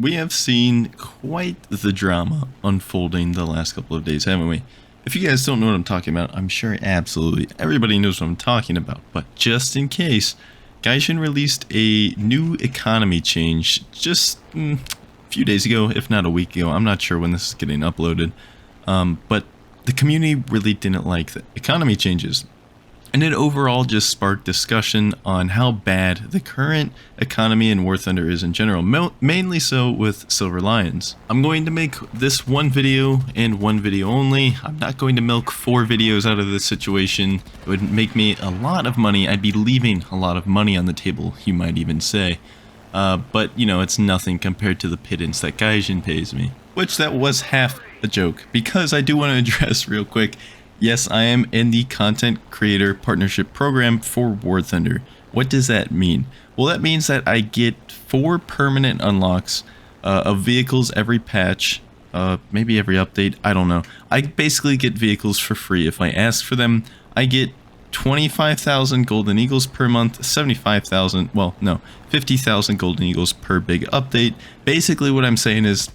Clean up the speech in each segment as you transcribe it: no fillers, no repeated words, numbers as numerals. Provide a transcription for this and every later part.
We have seen quite the drama unfolding the last couple of days, haven't we? If you guys don't know what I'm talking about, I'm sure absolutely everybody knows what I'm talking about. But just in case, Gaijin released a new economy change just a few days ago, if not a week ago. I'm not sure when this is getting uploaded. But the community really didn't like the economy changes. And it overall just sparked discussion on how bad the current economy in War Thunder is in general, mainly so with Silver Lions. I'm going to make this one video and one video only. I'm not going to milk 4 videos out of this situation. It would make me a lot of money. I'd be leaving a lot of money on the table, you might even say. But, you know, it's nothing compared to the pittance that Gaijin pays me. Which that was half a joke, because I do want to address real quick. Yes, I am in the Content Creator Partnership Program for War Thunder. What does that mean? Well, that means that I get 4 permanent unlocks of vehicles every patch, maybe every update, I don't know. I basically get vehicles for free if I ask for them. I get 25,000 Golden Eagles per month, 75,000, well, no, 50,000 Golden Eagles per big update. Basically what I'm saying is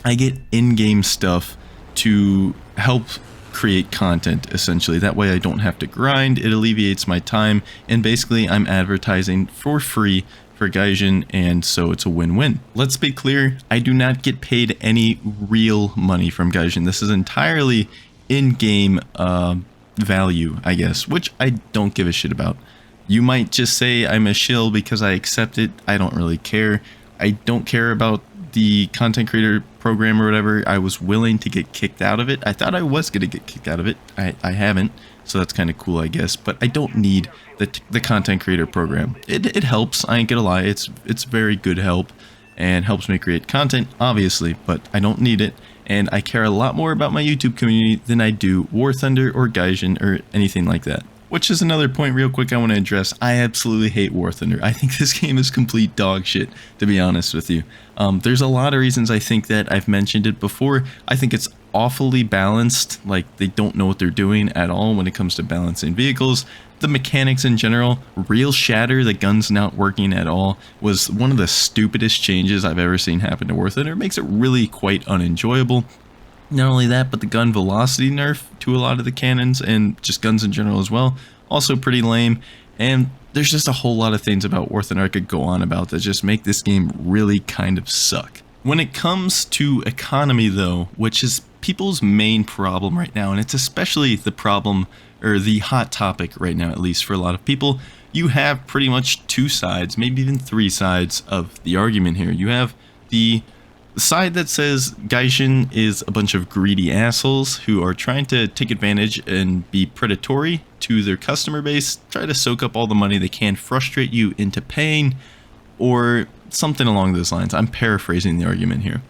I get in-game stuff to help create content, essentially. That way I don't have to grind, it alleviates my time, and basically I'm advertising for free for Gaijin, and so it's a win-win. Let's be clear, I do not get paid any real money from Gaijin. This is entirely in-game value, I guess, which I don't give a shit about. You might just say I'm a shill because I accept it. I don't really care. I don't care about the content creator program or whatever. I was willing to get kicked out of it. I thought I was going to get kicked out of it. I haven't, so that's kind of cool, I guess. But I don't need the content creator program. It helps. I ain't gonna lie. It's very good help and helps me create content, obviously. But I don't need it, and I care a lot more about my YouTube community than I do War Thunder or Gaijin or anything like that. Which is another point real quick I want to address. I absolutely hate War Thunder. I think this game is complete dog shit, to be honest with you. There's a lot of reasons I think that. I've mentioned it before. I think it's awfully balanced. Like, they don't know what they're doing at all when it comes to balancing vehicles. The mechanics in general, real shatter, the gun's not working at all, was one of the stupidest changes I've ever seen happen to War Thunder. It makes it really quite unenjoyable. Not only that, but the gun velocity nerf to a lot of the cannons and just guns in general as well, also pretty lame. And there's just a whole lot of things about War Thunder I could go on about that just make this game really kind of suck. When it comes to economy though, which is people's main problem right now, and it's especially the problem, or the hot topic right now, at least for a lot of people, you have pretty much 2 sides, maybe even 3 sides of the argument here. You have the side that says Gaijin is a bunch of greedy assholes who are trying to take advantage and be predatory to their customer base, try to soak up all the money they can, frustrate you into paying, or something along those lines. I'm paraphrasing the argument here.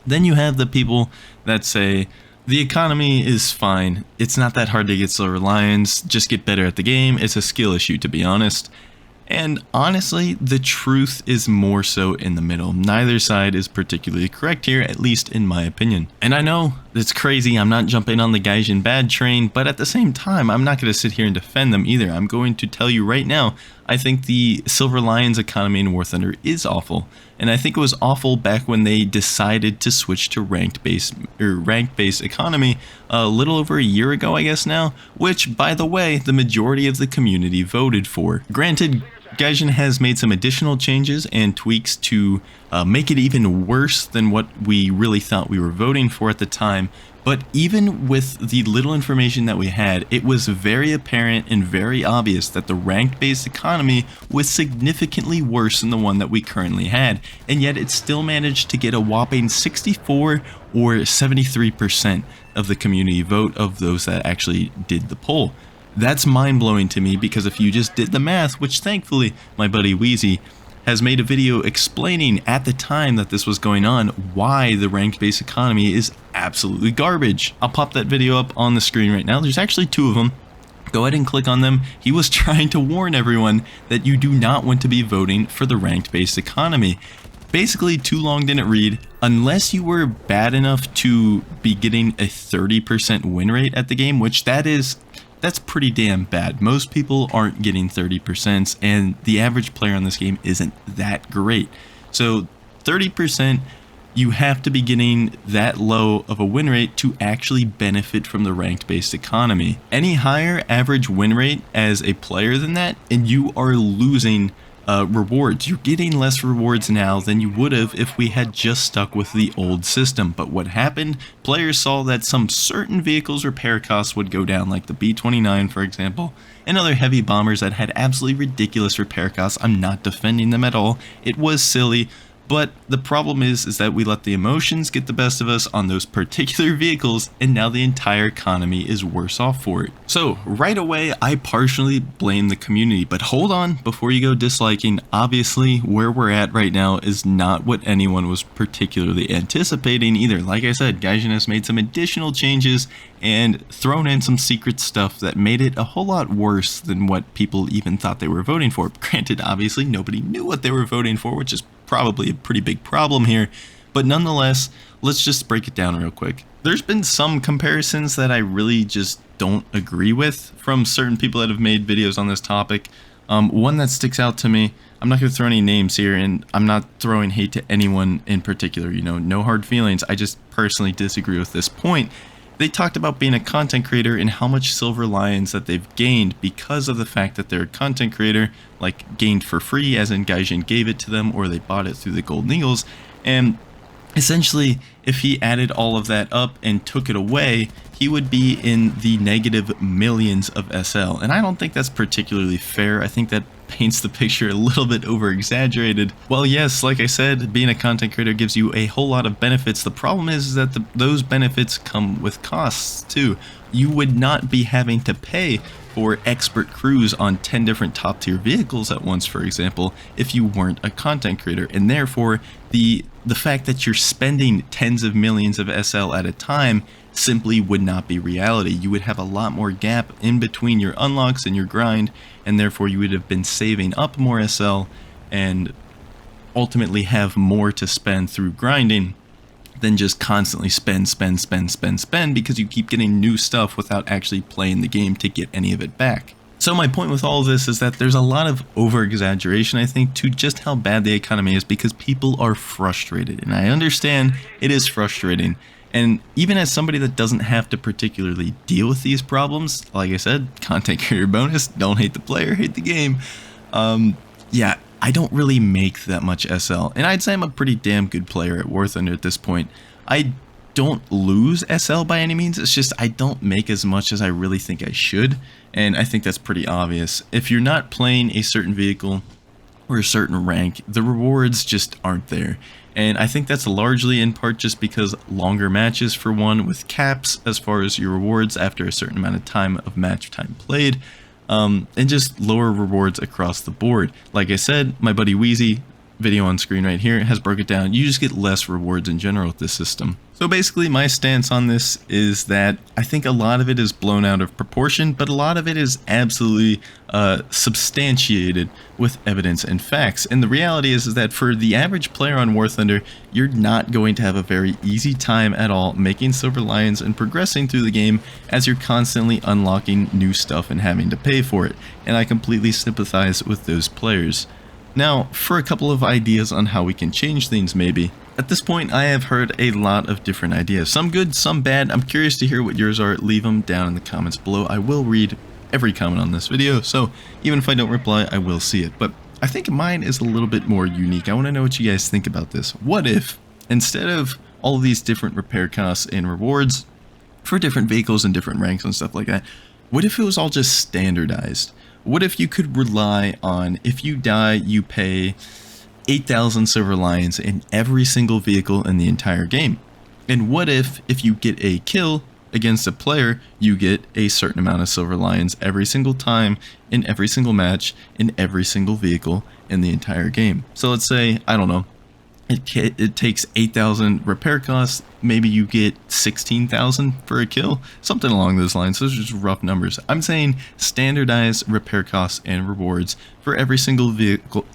Then you have the people that say the economy is fine, it's not that hard to get Silver Lions, just get better at the game, it's a skill issue, to be honest. And honestly, the truth is more so in the middle. Neither side is particularly correct here, at least in my opinion. And I know it's crazy, I'm not jumping on the Gaijin bad train, but at the same time, I'm not going to sit here and defend them either. I'm going to tell you right now, I think the Silver Lions economy in War Thunder is awful. And I think it was awful back when they decided to switch to rank-based economy a little over a year ago, I guess now, which, by the way, the majority of the community voted for. Granted, Gaijin has made some additional changes and tweaks to make it even worse than what we really thought we were voting for at the time, but even with the little information that we had, it was very apparent and very obvious that the ranked-based economy was significantly worse than the one that we currently had, and yet it still managed to get a whopping 64 or 73% of the community vote of those that actually did the poll. That's mind-blowing to me, because if you just did the math, which thankfully my buddy Wheezy has made a video explaining at the time that this was going on why the ranked-based economy is absolutely garbage. I'll pop that video up on the screen right now. There's actually 2 of them. Go ahead and click on them. He was trying to warn everyone that you do not want to be voting for the ranked-based economy. Basically, too long didn't read. Unless you were bad enough to be getting a 30% win rate at the game, which that's pretty damn bad. Most people aren't getting 30%, and the average player on this game isn't that great. So 30%, you have to be getting that low of a win rate to actually benefit from the ranked based economy. Any higher average win rate as a player than that, and you are losing rewards. You're getting less rewards now than you would have if we had just stuck with the old system. But what happened? Players saw that some certain vehicles' repair costs would go down, like the B-29 for example, and other heavy bombers that had absolutely ridiculous repair costs. I'm not defending them at all. It was silly. But the problem is that we let the emotions get the best of us on those particular vehicles, and now the entire economy is worse off for it. So right away, I partially blame the community, but hold on, before you go disliking, obviously where we're at right now is not what anyone was particularly anticipating either. Like I said, Gaijin has made some additional changes and thrown in some secret stuff that made it a whole lot worse than what people even thought they were voting for. Granted, obviously nobody knew what they were voting for, which is probably a pretty big problem here, but nonetheless, let's just break it down real quick. There's been some comparisons that I really just don't agree with from certain people that have made videos on this topic. One that sticks out to me, I'm not going to throw any names here, and I'm not throwing hate to anyone in particular, you know, no hard feelings. I just personally disagree with this point. They talked about being a content creator and how much silver lions that they've gained because of the fact that they're a content creator, like gained for free, as in Gaijin gave it to them, or they bought it through the Golden Eagles. And essentially, if he added all of that up and took it away, he would be in the negative millions of SL. And I don't think that's particularly fair. I think that paints the picture a little bit over exaggerated. Well, yes, like I said, being a content creator gives you a whole lot of benefits. The problem is that those benefits come with costs too. You would not be having to pay for expert crews on 10 different top tier vehicles at once, for example, if you weren't a content creator. And therefore, the fact that you're spending tens of millions of SL at a time simply would not be reality. You would have a lot more gap in between your unlocks and your grind, and therefore you would have been saving up more SL and ultimately have more to spend through grinding than just constantly spend because you keep getting new stuff without actually playing the game to get any of it back. So my point with all of this is that there's a lot of over-exaggeration, I think, to just how bad the economy is because people are frustrated. And I understand it is frustrating. And even as somebody that doesn't have to particularly deal with these problems, like I said, content creator bonus, don't hate the player, hate the game. Yeah, I don't really make that much SL. And I'd say I'm a pretty damn good player at War Thunder at this point. I don't lose SL by any means, it's just I don't make as much as I really think I should. And I think that's pretty obvious. If you're not playing a certain vehicle or a certain rank, the rewards just aren't there. And I think that's largely in part just because longer matches, for one, with caps as far as your rewards after a certain amount of time of match time played, and just lower rewards across the board. Like I said, my buddy Wheezy, video on screen right here, has broke it down. You just get less rewards in general with this system. So basically my stance on this is that I think a lot of it is blown out of proportion, but a lot of it is absolutely substantiated with evidence and facts. And the reality is that for the average player on War Thunder, you're not going to have a very easy time at all making silver lions and progressing through the game as you're constantly unlocking new stuff and having to pay for it. And I completely sympathize with those players. Now, for a couple of ideas on how we can change things maybe. At this point, I have heard a lot of different ideas. Some good, some bad. I'm curious to hear what yours are. Leave them down in the comments below. I will read every comment on this video, so even if I don't reply, I will see it. But I think mine is a little bit more unique. I want to know what you guys think about this. What if, instead of all of these different repair costs and rewards for different vehicles and different ranks and stuff like that, what if it was all just standardized? What if you could rely on, if you die, you pay 8,000 silver lions in every single vehicle in the entire game? And what if you get a kill against a player, you get a certain amount of silver lions every single time in every single match in every single vehicle in the entire game? So let's say, I don't know, it takes 8,000 repair costs, maybe you get 16,000 for a kill, something along those lines. Those are just rough numbers. I'm saying standardized repair costs and rewards for every single vehicle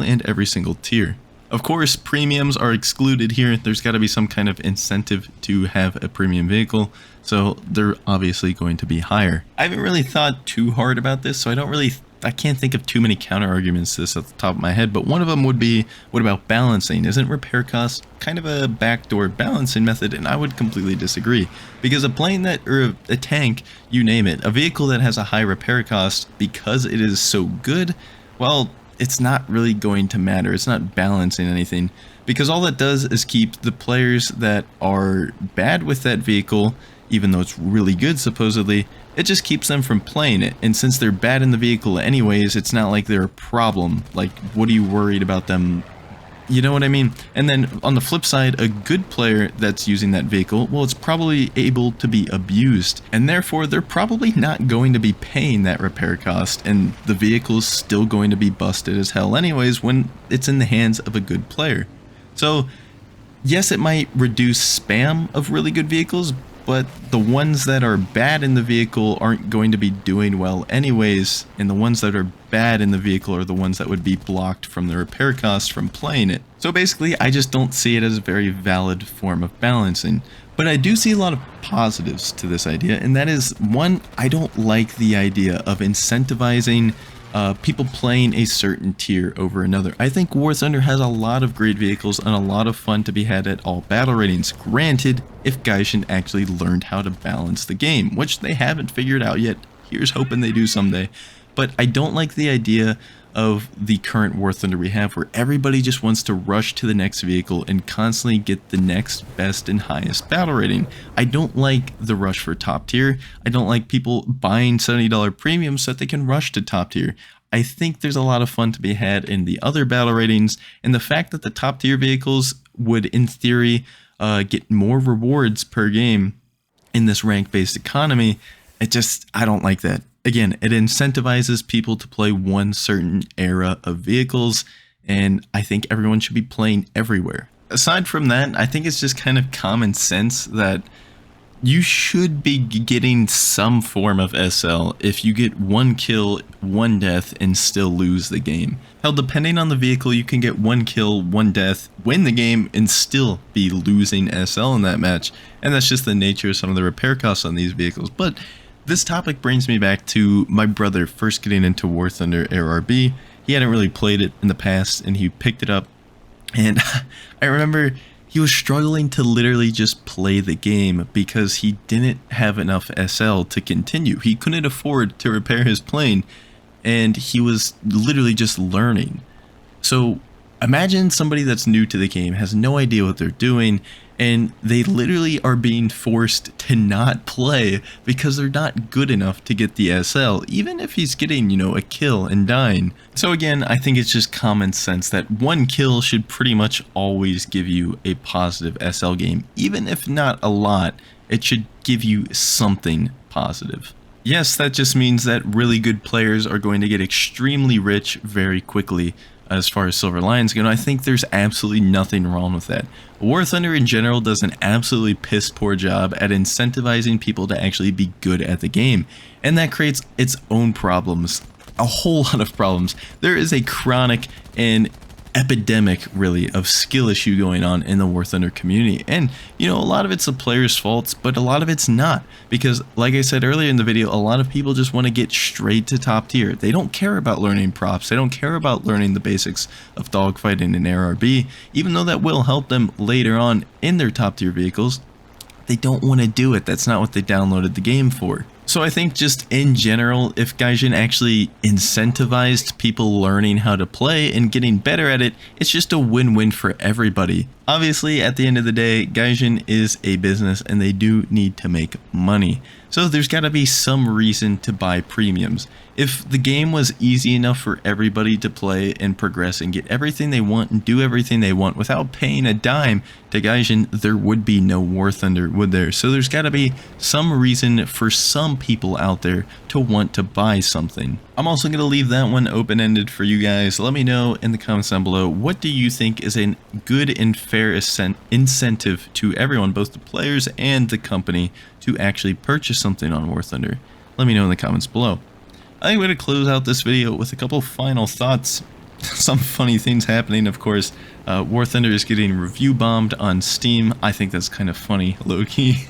and every single tier. Of course, premiums are excluded here. There's got to be some kind of incentive to have a premium vehicle, so they're obviously going to be higher. I haven't really thought too hard about this, so I don't really I can't think of too many counter arguments to this at the top of my head, but one of them would be, what about balancing? Isn't repair cost kind of a backdoor balancing method? And I would completely disagree, because a plane that, or a tank, you name it, a vehicle that has a high repair cost because it is so good, well, it's not really going to matter. It's not balancing anything, because all that does is keep the players that are bad with that vehicle, even though it's really good supposedly, it just keeps them from playing it. And since they're bad in the vehicle anyways, it's not like they're a problem. Like, what are you worried about them? You know what I mean? And then on the flip side, a good player that's using that vehicle, well, it's probably able to be abused, and therefore they're probably not going to be paying that repair cost, and the vehicle's still going to be busted as hell anyways when it's in the hands of a good player. So yes, it might reduce spam of really good vehicles, but the ones that are bad in the vehicle aren't going to be doing well anyways, and the ones that are bad in the vehicle are the ones that would be blocked from the repair cost from playing it. So basically, I just don't see it as a very valid form of balancing. But I do see a lot of positives to this idea, and that is, one, I don't like the idea of incentivizing people playing a certain tier over another. I think War Thunder has a lot of great vehicles and a lot of fun to be had at all battle ratings. Granted, if Gaijin actually learned how to balance the game, which they haven't figured out yet. Here's hoping they do someday. But I don't like the idea of the current War Thunder we have, where everybody just wants to rush to the next vehicle and constantly get the next best and highest battle rating. I don't like the rush for top tier. I don't like people buying $70 premiums so that they can rush to top tier. I think there's a lot of fun to be had in the other battle ratings, and the fact that the top tier vehicles would, in theory, get more rewards per game in this rank-based economy, I don't like that. Again, it incentivizes people to play one certain era of vehicles, and I think everyone should be playing everywhere. Aside from that, I think it's just kind of common sense that you should be getting some form of SL if you get one kill, one death, and still lose the game. Hell, depending on the vehicle, you can get one kill, one death, win the game, and still be losing SL in that match. And that's just the nature of some of the repair costs on these vehicles. But this topic brings me back to my brother first getting into War Thunder ARB. He hadn't really played it in the past, and he picked it up, and I remember he was struggling to literally just play the game because he didn't have enough SL to continue. He couldn't afford to repair his plane, and he was literally just learning. So imagine somebody that's new to the game, has no idea what they're doing, and they literally are being forced to not play because they're not good enough to get the SL, even if he's getting, a kill and dying. So again, I think it's just common sense that one kill should pretty much always give you a positive SL game. Even if not a lot, it should give you something positive. Yes, that just means that really good players are going to get extremely rich very quickly as far as Silver Lions go, and I think there's absolutely nothing wrong with that. War Thunder in general does an absolutely piss poor job at incentivizing people to actually be good at the game, and that creates its own problems, a whole lot of problems. There is a chronic and epidemic, really, of skill issue going on in the War Thunder community, and a lot of it's the players' faults, but a lot of it's not, because like I said earlier in the video, a lot of people just want to get straight to top tier. They don't care about learning props, they don't care about learning the basics of dogfighting in ARB, even though that will help them later on in their top tier vehicles. They don't want to do it. That's not what they downloaded the game for. So I think just in general, if Gaijin actually incentivized people learning how to play and getting better at it, it's just a win-win for everybody. Obviously, at the end of the day, Gaijin is a business and they do need to make money. So there's got to be some reason to buy premiums. If the game was easy enough for everybody to play and progress and get everything they want and do everything they want without paying a dime to Gaijin, there would be no War Thunder, would there? So there's got to be some reason for some people out there to want to buy something. I'm also going to leave that one open-ended for you guys. Let me know in the comments down below, what do you think is a good and fair incentive to everyone, both the players and the company, to actually purchase something on War Thunder? Let me know in the comments below. I think we're going to close out this video with a couple final thoughts. Some funny things happening, of course. War Thunder is getting review bombed on Steam. I think that's kind of funny, low-key.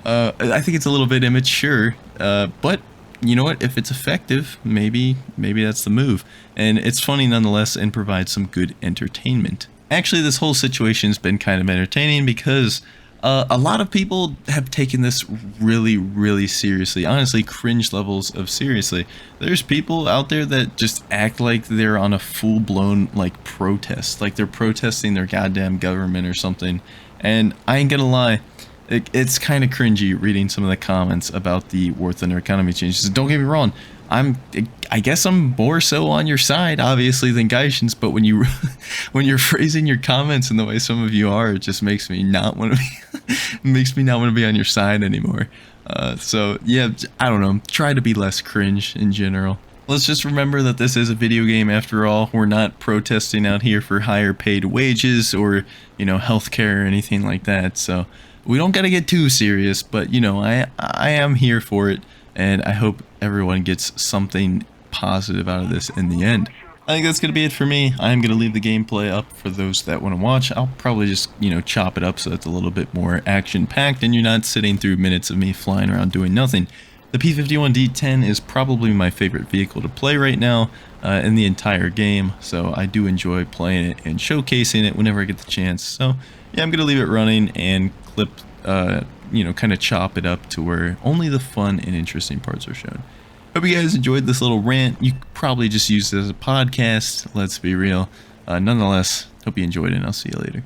I think it's a little bit immature, but you know what? If it's effective, maybe that's the move. And it's funny nonetheless and provides some good entertainment. Actually, this whole situation's been kind of entertaining because a lot of people have taken this really, really seriously. Honestly, cringe levels of seriously. There's people out there that just act like they're on a full-blown, like, protest. Like they're protesting their goddamn government or something. And I ain't gonna lie, it's kind of cringy reading some of the comments about the War Thunder economy changes. Don't get me wrong, I guess I'm more so on your side, obviously, than Gaijin's, but when you when you're phrasing your comments in the way some of you are, it just makes me not want to be makes me not want to be on your side anymore. So yeah, I don't know. Try to be less cringe in general. Let's just remember that this is a video game after all. We're not protesting out here for higher paid wages or, you know, healthcare or anything like that. So we don't gotta get too serious, but you know, I am here for it, and I hope everyone gets something positive out of this in the end. I think that's gonna be it for me. I'm gonna leave the gameplay up for those that want to watch. I'll probably just, you know, chop it up so it's a little bit more action-packed and you're not sitting through minutes of me flying around doing nothing. The P-51D-10 is probably my favorite vehicle to play right now in the entire game, so I do enjoy playing it and showcasing it whenever I get the chance. So yeah, I'm gonna leave it running and clip, you know, kind of chop it up to where only the fun and interesting parts are shown. Hope you guys enjoyed this little rant. You probably just used it as a podcast, let's be real. Nonetheless, hope you enjoyed it, and I'll see you later.